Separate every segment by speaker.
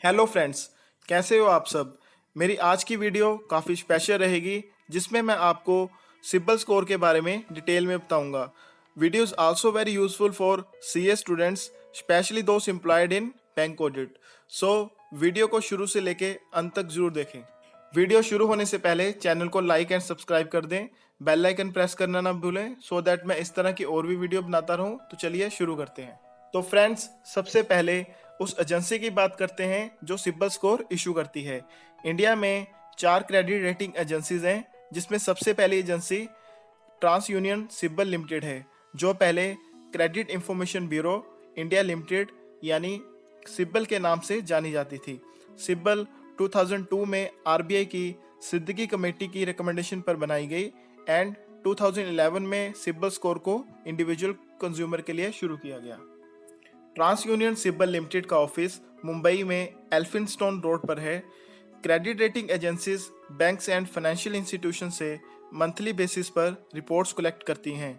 Speaker 1: Hello friends, कैसे हो आप सब। मेरी आज की वीडियो काफ़ी स्पेशल रहेगी जिसमें मैं आपको सिबिल स्कोर के बारे में डिटेल में बताऊंगा। Video is also very useful for CA students, specially दोस्त employed in bank audit. So video को शुरू से लेके अंत तक जरूर देखें। वीडियो शुरू होने से पहले चैनल को लाइक एंड सब्सक्राइब कर दें, बेल आइकन प्रेस करना ना भूलें सो दैट मैं इस तरह की और भी वीडियो बनाता रहूं। तो चलिए शुरू करते हैं। तो फ्रेंड्स, सबसे पहले उस एजेंसी की बात करते हैं जो सिबिल स्कोर इशू करती है। इंडिया में 4 क्रेडिट रेटिंग एजेंसीज हैं, जिसमें सबसे पहली agency TransUnion CIBIL limited है, जो पहले credit information bureau India limited यानी सिबिल के नाम से जानी जाती थी। सिबिल 2002 में आरबीआई की सिद्दीकी कमेटी की रिकमेंडेशन पर बनाई गई एंड 2011 में सिबिल स्कोर को इंडिविजुअल कंज्यूमर के लिए शुरू किया गया। ट्रांस यूनियन सिबिल लिमिटेड का ऑफिस मुंबई में एल्फिंस्टोन रोड पर है। Credit rating agencies banks and financial institution से मंथली बेसिस पर रिपोर्ट्स कलेक्ट करती हैं।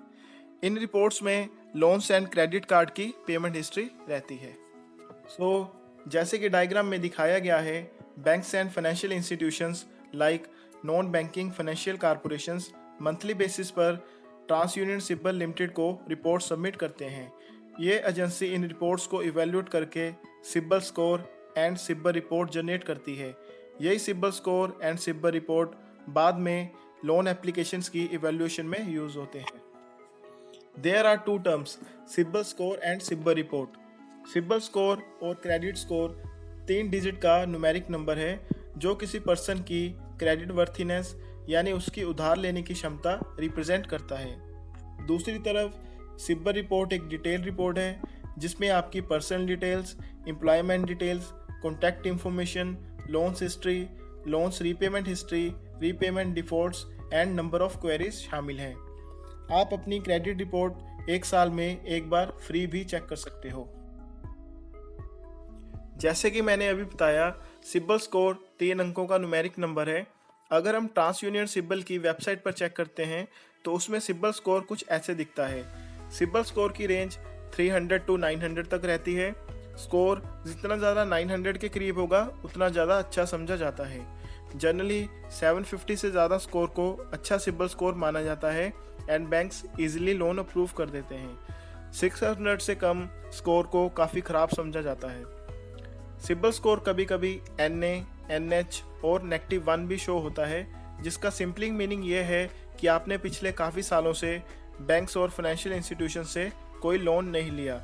Speaker 1: इन रिपोर्ट्स में लोन्स एंड क्रेडिट कार्ड की पेमेंट हिस्ट्री रहती है। जैसे कि डायग्राम में दिखाया गया है, banks and financial institutions like non banking financial corporations monthly basis पर ट्रांस यूनियन सिबिल लिमिटेड को रिपोर्ट सबमिट करते हैं। ये एजेंसी इन रिपोर्ट्स को इवेल्यूएट करके CIBIL score and CIBIL report generate करती है। यही CIBIL score and CIBIL report बाद में लोन एप्लीकेशंस की इवेल्यूएशन में यूज होते हैं। There are two terms, CIBIL score and CIBIL report. CIBIL score और क्रेडिट स्कोर 3 डिजिट का न्यूमेरिक नंबर है जो किसी पर्सन की क्रेडिट वर्थीनेस यानी उसकी उधार लेने की क्षमता रिप्रेजेंट करता है। दूसरी तरफ सिबिल रिपोर्ट एक डिटेल रिपोर्ट है जिसमें आपकी personal details, employment details, contact information, loans history, loans repayment history, repayment defaults and number of queries शामिल हैं। आप अपनी क्रेडिट रिपोर्ट 1 साल में एक बार फ्री भी चेक कर सकते हो। जैसे कि मैंने अभी बताया, सिबिल स्कोर 3 अंकों का न्यूमेरिक नंबर है। अगर हम ट्रांस यूनियन सिबिल की वेबसाइट पर चेक करते हैं तो उसमें सिबिल स्कोर कुछ ऐसे दिखता है। सिबिल स्कोर की रेंज 300 टू 900 तक रहती है। स्कोर जितना ज़्यादा 900 के करीब होगा उतना ज़्यादा अच्छा समझा जाता है। जनरली 750 से ज़्यादा स्कोर को अच्छा सिबिल स्कोर माना जाता है and banks easily loan approve कर देते हैं। 600 से कम स्कोर को काफ़ी ख़राब समझा जाता है। सिबिल स्कोर कभी कभी NA, NH और -1 भी शो होता है, जिसका सिंपलिंग मीनिंग ये है कि आपने पिछले काफ़ी सालों से बैंक्स और फाइनेंशियल इंस्टीट्यूशन से कोई लोन नहीं लिया।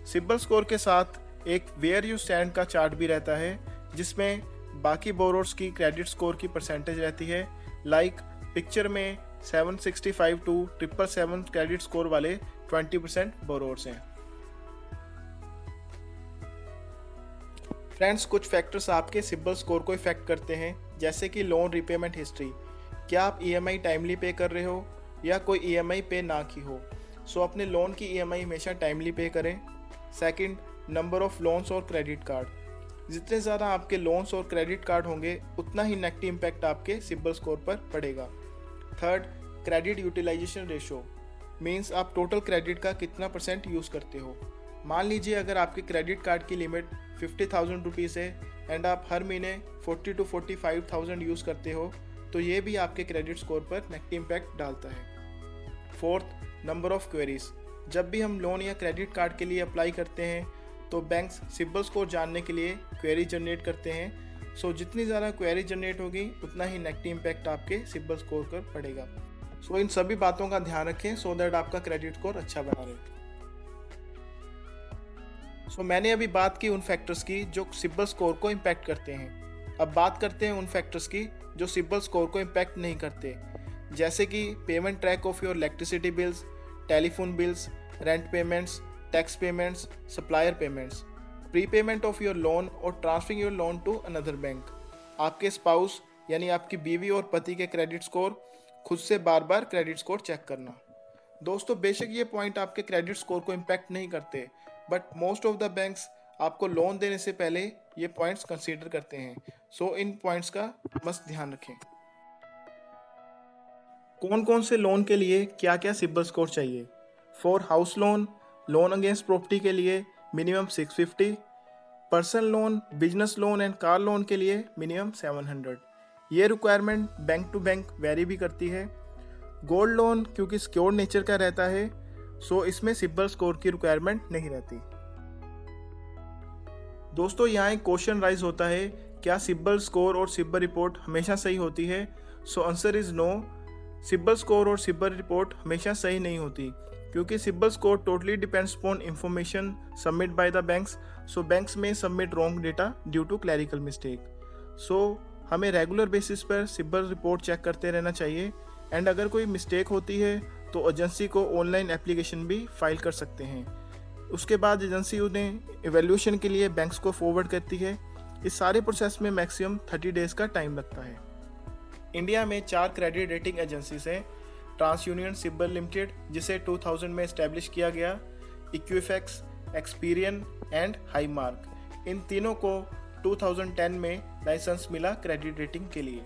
Speaker 1: सिबिल स्कोर के साथ एक वेयर यू स्टैंड का चार्ट भी रहता है जिसमें बाकी बोरोर्स की क्रेडिट स्कोर की परसेंटेज रहती है। लाइक पिक्चर में 765 टू 777 क्रेडिट स्कोर वाले 20% बोरोर्स हैं। फ्रेंड्स, कुछ फैक्टर्स आपके सिबिल स्कोर को इफेक्ट करते हैं, जैसे कि लोन रिपेमेंट हिस्ट्री। क्या आप EMI टाइमली पे कर रहे हो या कोई EMI पे ना की हो। अपने लोन की EMI हमेशा टाइमली पे करें। सेकंड, नंबर ऑफ लोन्स और क्रेडिट कार्ड। जितने ज़्यादा आपके लोन्स और क्रेडिट कार्ड होंगे उतना ही नेगेटिव इम्पैक्ट आपके सिबिल स्कोर पर पड़ेगा। Third, credit utilization ratio means आप टोटल क्रेडिट का कितना % यूज़ करते हो। मान लीजिए अगर आपके क्रेडिट कार्ड की लिमिट 50,000 रुपीज़ है एंड आप हर महीने 40 टू 45,000 यूज़ करते हो तो ये भी आपके क्रेडिट स्कोर पर नेगेटिव इम्पैक्ट डालता है। Fourth, number of queries. जब भी हम लोन या क्रेडिट कार्ड के लिए अप्लाई करते हैं तो बैंक्स सिबिल स्कोर जानने के लिए क्वेरी जनरेट करते हैं। जितनी ज़्यादा क्वेरी जनरेट होगी उतना ही नेगेटिव इम्पैक्ट आपके सिबिल स्कोर पर पड़ेगा। इन सभी बातों का ध्यान रखें सो दैट आपका क्रेडिट स्कोर अच्छा बना रहे। मैंने अभी बात की उन फैक्टर्स की जो सिबिल स्कोर को इम्पैक्ट करते हैं। अब बात करते हैं उन फैक्टर्स की जो सिबिल स्कोर को इम्पैक्ट नहीं करते, जैसे कि payment track of your electricity bills, telephone bills, rent payments, tax payments, supplier payments, prepayment of your loan और transferring your loan to another bank. आपके स्पाउस यानी आपकी बीवी और पति के क्रेडिट स्कोर, खुद से बार बार क्रेडिट स्कोर चेक करना। दोस्तों, बेशक ये पॉइंट आपके क्रेडिट स्कोर को इम्पैक्ट नहीं करते, but most of the banks आपको लोन देने से पहले ये पॉइंट्स कंसीडर करते हैं। इन पॉइंट्स का मस्त ध्यान रखें। कौन कौन से लोन के लिए क्या क्या सिबिल स्कोर चाहिए। For house loan, loan against property के लिए minimum 650, personal loan, business loan and car loan के लिए मिनिमम 700। ये requirement bank to bank vary भी करती है। गोल्ड लोन क्योंकि सिक्योर्ड नेचर का रहता है, सो इसमें सिबिल स्कोर की रिक्वायरमेंट नहीं रहती। दोस्तों यहाँ एक क्वेश्चन राइज होता है, क्या सिबिल स्कोर और सिबिल रिपोर्ट हमेशा सही होती है? So answer is no. CIBIL score और सिबिल रिपोर्ट हमेशा सही नहीं होती, क्योंकि CIBIL score totally depends upon information submit by the banks. So banks में submit wrong data due to clerical mistake. So हमें रेगुलर बेसिस पर सिबिल रिपोर्ट चेक करते रहना चाहिए, एंड अगर कोई मिस्टेक होती है तो एजेंसी को ऑनलाइन एप्लीकेशन भी फाइल कर सकते हैं। उसके बाद एजेंसी उन्हें इवैल्यूएशन के लिए बैंक्स को फॉरवर्ड करती है। इस सारे प्रोसेस में मैक्सिमम 30 डेज का टाइम लगता है। इंडिया में 4 क्रेडिट रेटिंग एजेंसीज हैं। ट्रांस यूनियन सिबिल लिमिटेड, जिसे 2000 में इस्टेब्लिश किया गया, इक्विफैक्स, एक्सपीरियन एंड हाईमार्क। इन तीनों को 2010 में लाइसेंस मिला क्रेडिट रेटिंग के लिए।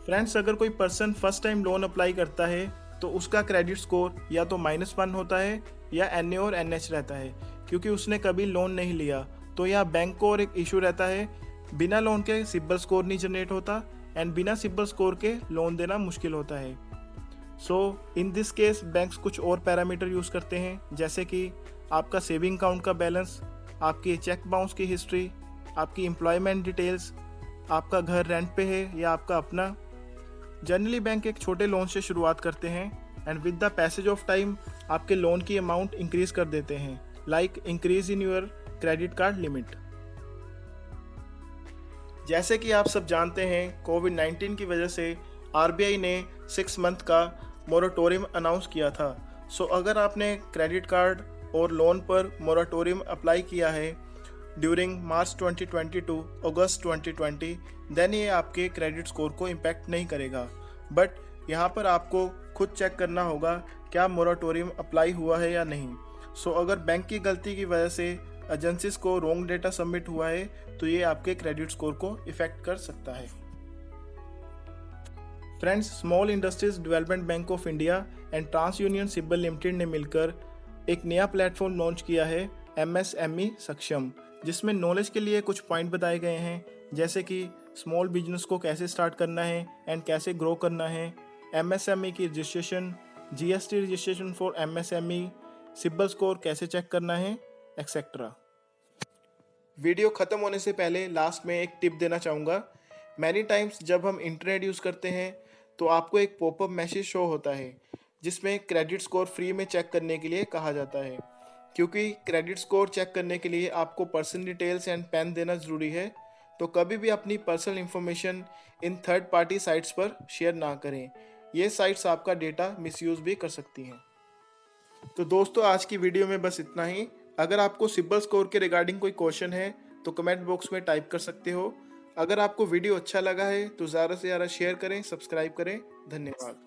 Speaker 1: फ्रेंड्स, अगर कोई person first time loan apply करता है तो उसका क्रेडिट स्कोर या तो -1 होता है या NA और NH रहता है, क्योंकि उसने कभी लोन नहीं लिया। तो यहाँ बैंक को और एक इशू रहता है, बिना लोन के सिबिल स्कोर नहीं जनरेट होता, एंड बिना सिबिल स्कोर के लोन देना मुश्किल होता है। सो इन दिस केस बैंक्स कुछ और पैरामीटर यूज़ करते हैं, जैसे कि आपका सेविंग अकाउंट का बैलेंस, आपकी चेक बाउंस की हिस्ट्री, आपकी एम्प्लॉयमेंट डिटेल्स, आपका घर रेंट पे है या आपका अपना। जनरली बैंक एक छोटे लोन से शुरुआत करते हैं, and with the passage of time आपके लोन की अमाउंट इंक्रीज कर देते हैं, like increase in your credit card limit. जैसे कि आप सब जानते हैं, कोविड-19 की वजह से RBI ने 6 मंथ का मोरेटोरियम अनाउंस किया था। सो अगर आपने क्रेडिट कार्ड और लोन पर मोरेटोरियम अप्लाई किया है during March 2020 to August 2020, then ये आपके क्रेडिट स्कोर को इम्पैक्ट नहीं करेगा। बट यहाँ पर आपको खुद चेक करना होगा क्या मोरेटोरियम अप्लाई हुआ है या नहीं। सो अगर बैंक की गलती की वजह से एजेंसीज को रॉन्ग डेटा सबमिट हुआ है तो ये आपके क्रेडिट स्कोर को इफेक्ट कर सकता है। Friends, small industries development bank of India and TransUnion CIBIL limited ने मिलकर एक नया प्लेटफॉर्म लॉन्च किया है, MSME सक्षम, जिसमें नॉलेज के लिए कुछ पॉइंट बताए गए हैं, जैसे कि स्मॉल बिजनेस को कैसे स्टार्ट करना है एंड कैसे ग्रो करना है, MSME की registration, GST registration for MSME, CIBIL score कैसे चेक करना है, एक्सेट्रा। वीडियो ख़त्म होने से पहले लास्ट में एक टिप देना चाहूँगा। मैनी टाइम्स जब हम इंटरनेट यूज़ करते हैं तो आपको एक पॉपअप मैसेज शो होता है जिसमें क्रेडिट स्कोर फ्री में चेक करने के लिए कहा जाता है, क्योंकि क्रेडिट स्कोर चेक करने के लिए आपको पर्सनल डिटेल्स एंड पैन देना ज़रूरी है। तो कभी भी अपनी personal information in third party sites पर शेयर ना करें। ये साइट्स आपका डेटा मिसयूज़ भी कर सकती हैं। तो दोस्तों, आज की वीडियो में बस इतना ही। अगर आपको सिबिल स्कोर के रिगार्डिंग कोई क्वेश्चन है तो कमेंट बॉक्स में टाइप कर सकते हो। अगर आपको वीडियो अच्छा लगा है तो ज़्यादा से ज़्यादा शेयर करें, सब्सक्राइब करें। धन्यवाद।